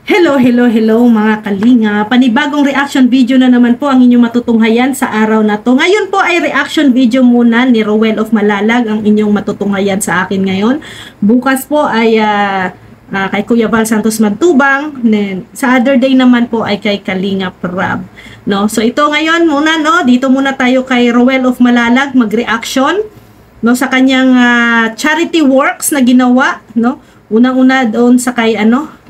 Hello, hello, hello mga kalinga. Panibagong reaction video na naman po ang inyong matutunghayan sa araw na to. Ngayon po ay reaction video muna ni Rowell of Malalag ang inyong matutunghayan sa akin ngayon. Bukas po ay kay Kuya Val Santos Magtubang. Sa other day naman po ay kay Kalinga Prab. No? So ito ngayon muna, no? Dito muna tayo kay Rowell of Malalag mag-reaction, no, sa kanyang charity works na ginawa, no? Unang-una doon sa kay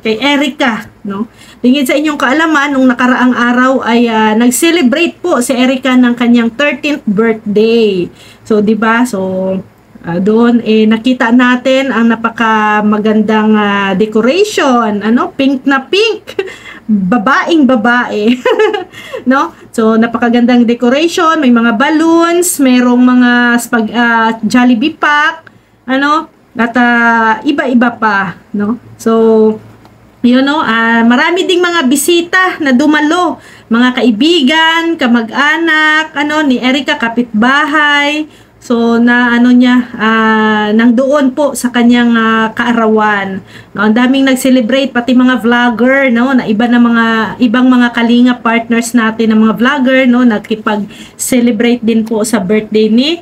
kay Erica, no? Tingin sa inyong kaalaman, nung nakaraang araw ay nag-celebrate po si Erica ng kanyang 13th birthday. So, 'di ba? So, doon nakita natin ang napaka-magandang decoration, pink na pink. Babaeng babae. No? So, napakagandang decoration, may mga balloons, mayroong mga Jollibee pack, at iba-iba pa, no? So, marami ding mga bisita na dumalo, mga kaibigan, kamag-anak, ni Erica, kapitbahay. So, nang doon po sa kanyang kaarawan. No, ang daming nag-celebrate, pati mga vlogger, no, na ibang mga kalinga partners natin, ng mga vlogger, no, nakipag-celebrate din po sa birthday ni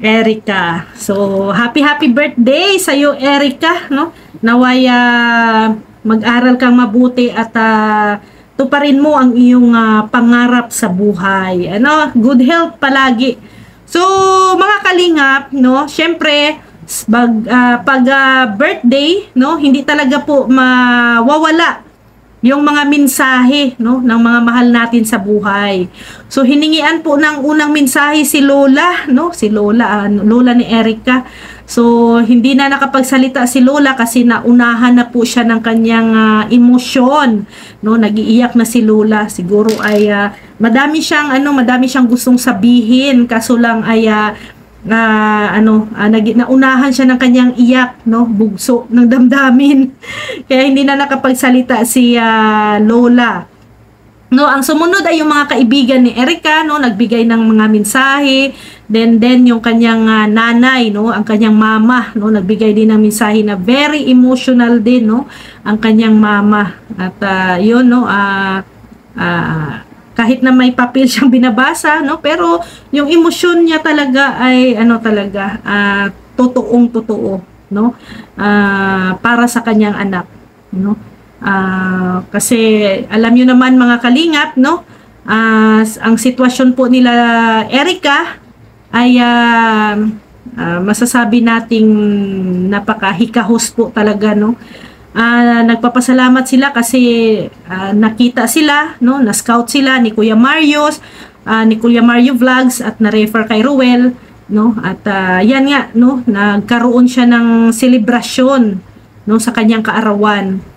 Erica. So, happy birthday sa iyo, Erica, no? Naway mag-aral kang mabuti at tuparin mo ang iyong pangarap sa buhay. Good health palagi. So, mga kalingap, no, syempre, pag birthday, no, hindi talaga po mawawala yung mga mensahe, no, ng mga mahal natin sa buhay. So, hiningian po ng unang mensahe si Lola, no, si Lola, Lola ni Erica. So, hindi na nakapagsalita si Lola kasi naunahan na po siya ng kanyang emosyon, no, nagiiyak na si Lola. Siguro ay madami siyang gustong sabihin, kaso lang ay naunahan siya ng kanyang iyak, no, bugso ng damdamin. Kaya hindi na nakapagsalita si Lola. No, ang sumunod ay yung mga kaibigan ni Erica, no, nagbigay ng mga mensahe. Then yung kanyang nanay, no, ang kanyang mama, no, nagbigay din ng mensahe na very emotional din, no, ang kanyang mama. At kahit na may papel siyang binabasa, no, pero yung emosyon niya talaga ay totoong-totoo, no, para sa kanyang anak, no. Kasi alam niyo naman mga kalingap, no, ang sitwasyon po nila Erica ay masasabi nating napakahikahos po talaga, no. Nagpapasalamat sila kasi nakita sila, no, na-scout sila ni Kuya Marius, ni Kuya Mario Vlogs at na-refer kay Rowell, no, at yan nga, no, nagkaroon siya ng selebrasyon, no, sa kanyang kaarawan.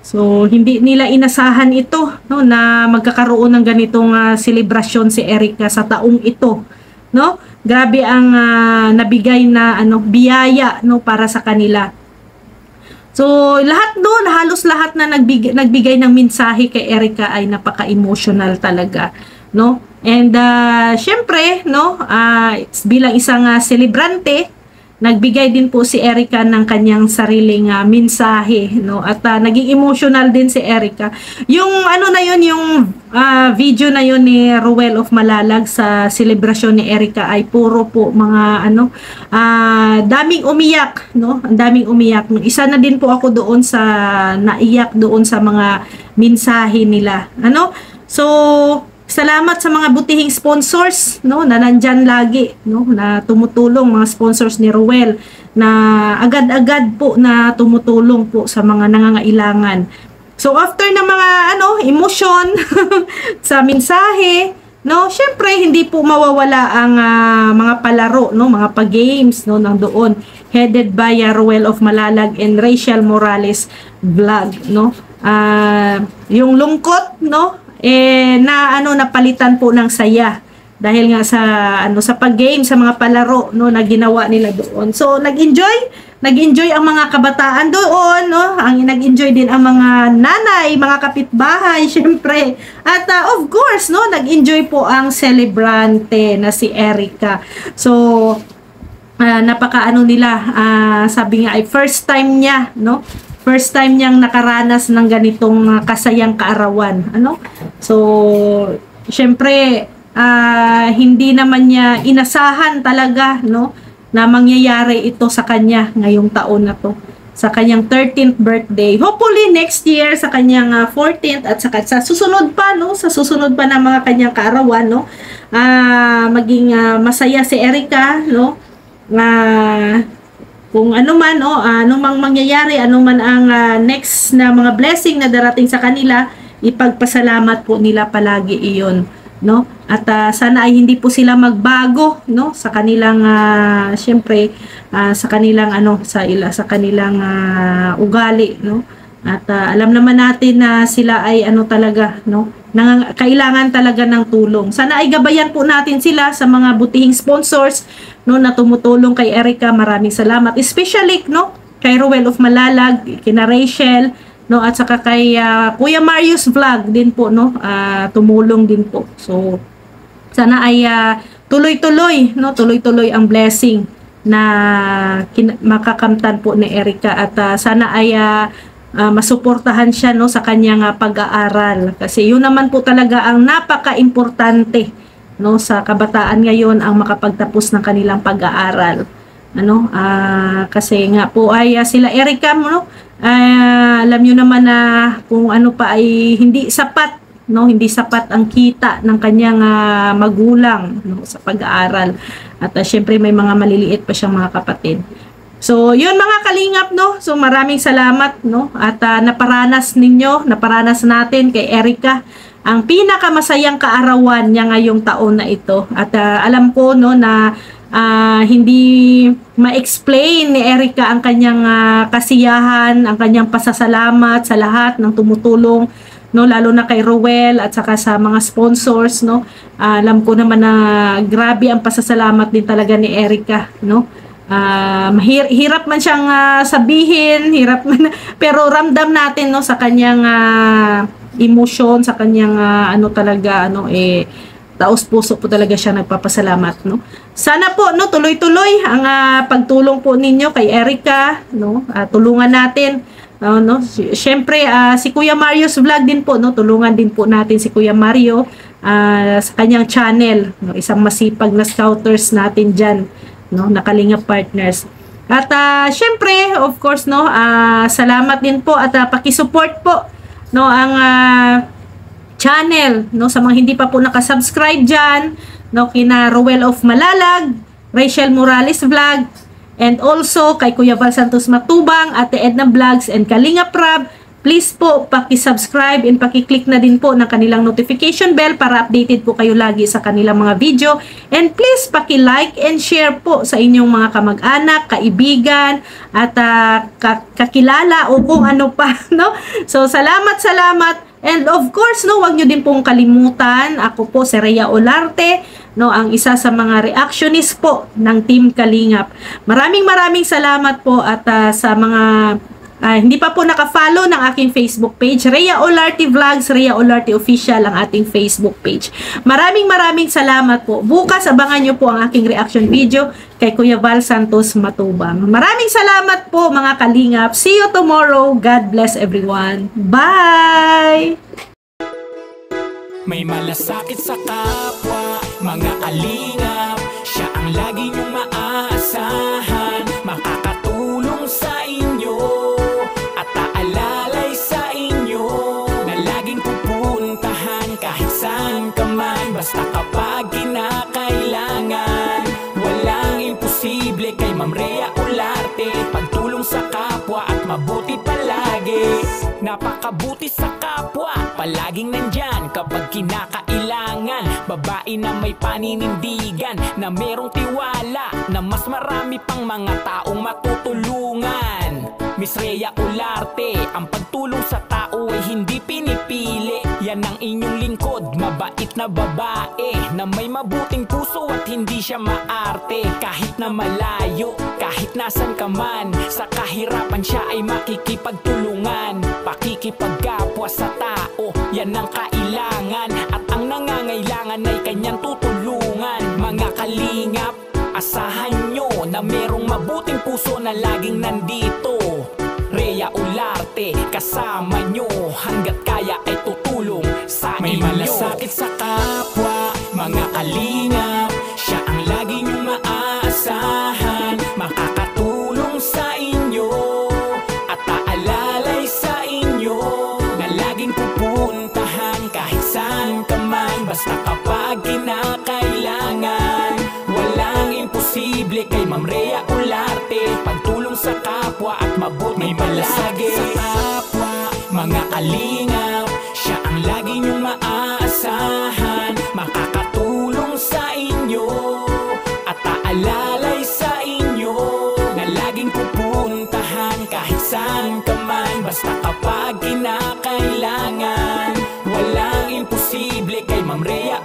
So, hindi nila inasahan ito, no, na magkakaroon ng ganitong selebrasyon si Erica sa taong ito, no. Grabe ang nabigay na biyaya, no, para sa kanila. So, halos lahat na nagbigay ng mensahe kay Erica ay napaka-emotional talaga, no. And syempre, no, bilang isang celebrante, nagbigay din po si Erica ng kanyang sariling mensahe, no, at naging emotional din si Erica. Yung yung video na yun ni Rowell of Malalag sa selebrasyon ni Erica ay puro po mga daming umiyak, no, ang daming umiyak. Isa na din po ako doon sa naiyak doon sa mga mensahe nila, So, salamat sa mga butihing sponsors, no, na nandyan lagi, no, na tumutulong, mga sponsors ni Rowell na agad-agad po na tumutulong po sa mga nangangailangan. So after ng mga emosyon sa mensahe, no, syempre hindi po mawawala ang mga palaro, no, mga pa-games, no, nandoon headed by Rowell of Malalag and Rachel Morales Vlog, no. Yung lungkot, no, napalitan po ng saya dahil nga sa pag-game, sa mga palaro, no, na ginawa nila doon. So nag-enjoy ang mga kabataan doon, no. Ang nag-enjoy din ang mga nanay, mga kapitbahay, syempre. At of course, no, nag-enjoy po ang celebrante na si Erica. So napaka nila, sabi nga ay first time niya, no, first time niyang nakaranas ng ganitong kasayang kaarawan, ano? So, syempre, hindi naman niya inasahan talaga, no, na mangyayari ito sa kanya ngayong taon na to, sa kanyang 13th birthday. Hopefully next year sa kanyang 14th at sa susunod pa, no, sa susunod pa ng mga kanyang kaarawan, no, maging masaya si Erica, no, kung ano man, ano mang mangyayari, ano man ang next na mga blessing na darating sa kanila, ipagpasalamat po nila palagi iyon, no? At sana ay hindi po sila magbago, no, sa kanilang syempre sa kanilang sa kanilang ugali, no? At alam naman natin na sila ay talaga, no, kailangan talaga ng tulong. Sana ay gabayan po natin sila sa mga butihing sponsors, no, na tumutulong kay Erica. Maraming salamat. Especially, no, kay Ruel of Malalag, kina Rachel, no, at saka kay Kuya Marius Vlog din po, no, tumulong din po. So, sana ay tuloy-tuloy, no, tuloy-tuloy ang blessing na makakamtan po ni Erica. At sana ay masuportahan siya, no, sa kanyang pag-aaral, kasi yun naman po talaga ang napaka-importante, no, sa kabataan ngayon, ang makapagtapos ng kanilang pag-aaral, kasi nga po ay sila Erica, no, alam niyo naman na kung ano pa ay hindi sapat, no, hindi sapat ang kita ng kanyang magulang, no, sa pag-aaral. At syempre may mga maliliit pa siyang mga kapatid. So, yun mga kalingap, no? So, maraming salamat, no? At naparanas natin kay Erica ang pinakamasayang kaarawan niya ngayong taon na ito. At alam ko, no, na hindi ma-explain ni Erica ang kanyang kasiyahan, ang kanyang pasasalamat sa lahat ng tumutulong, no, lalo na kay Ruel at saka sa mga sponsors, no. Alam ko naman na grabe ang pasasalamat din talaga ni Erica, no. Hirap man siyang sabihin, hirap man, pero ramdam natin, no, sa kanyang emosyon, sa kanyang taos puso po talaga siya nagpapasalamat, no. Sana po, no, tuloy-tuloy ang pagtulong po ninyo kay Erica, no. Tulungan natin, no. Syempre si Kuya Mario's Vlog din po, no, tulungan din po natin si Kuya Mario sa kanyang channel, no, isang masipag na scouters natin diyan, no, Kalingap Partners. At syempre, of course, no, salamat din po at paki-support po, no, ang channel, no, sa mga hindi pa po nakasubscribe diyan, no, kina Ruel of Malalag, Rachel Morales Vlog, and also kay Kuya Val Santos Matubang, Ate Edna Vlogs, and Kalingap Rab. Please po, paki-subscribe and paki-click na din po ng kanilang notification bell para updated po kayo lagi sa kanilang mga video. And please, paki-like and share po sa inyong mga kamag-anak, kaibigan, at kakilala o kung ano pa, no? So, salamat. And of course, no, wag nyo din pong kalimutan, ako po si Rhea Olarte, no, ang isa sa mga reactionist po ng Team Kalingap. Maraming salamat po. At sa mga hindi pa po naka-follow ng aking Facebook page, Rhea Olarte Vlogs, Rhea Olarte Official ang ating Facebook page. Maraming salamat po. Bukas abangan nyo po ang aking reaction video kay Kuya Val Santos Matubang. Maraming salamat po mga Kalingap. See you tomorrow. God bless everyone. Bye! May malasakit sa kapwa, mga kalingap, siya ang lagi niyong maaasahan, makakatulong sa inyo at aalalay sa inyo, na laging pupuntahan kahit saan ka man, basta kapag kinakailangan. Walang imposible kay Ma'am Rhea Olarte, pagtulong sa kapwa at mabuti palagi. Napakabuti sa kapwa, palaging nandyan kapag kinakailangan. Babae na may paninindigan, na merong tiwala, na mas marami pang mga taong matutulungan. Miss Rhea Olarte, ang pagtulong sa tao ay hindi pinipili. Yan ang inyong lingkod, mabait na babae, na may mabuting puso at hindi siya maarte. Kahit na malayo, kahit nasan ka man, sa kahirapan siya ay makikipagtulungan. Pakikipaggapwa sa tao, yan ang kailangan, at ang nangangailangan ay kanyang tutulungan. Mga kalingap, asahan nyo na merong mabuting puso na laging nandito. Rhea Olarte. kasama nyo, hanggat kaya ay tutulong sa inyo. May malasakit sa kapwa, mga kalingap, siya ang lagi nyong maaasahan, makakatulong sa inyo at aalalay sa inyo, na laging pupuntahan kahit saan ka man, basta kapag kinakailangan. Walang imposible kay Ma'am Rhea Olarte, pagtulong sa kapwa at mabuti. May malasakit sa kapwa, mga kalingap, siya ang lagi nyong maaasahan, makakatulong sa inyo at aalalay sa inyo, na laging pupuntahan kahit saan ka man, basta kapag kinakailangan. Walang imposible kay Ma'am Rhea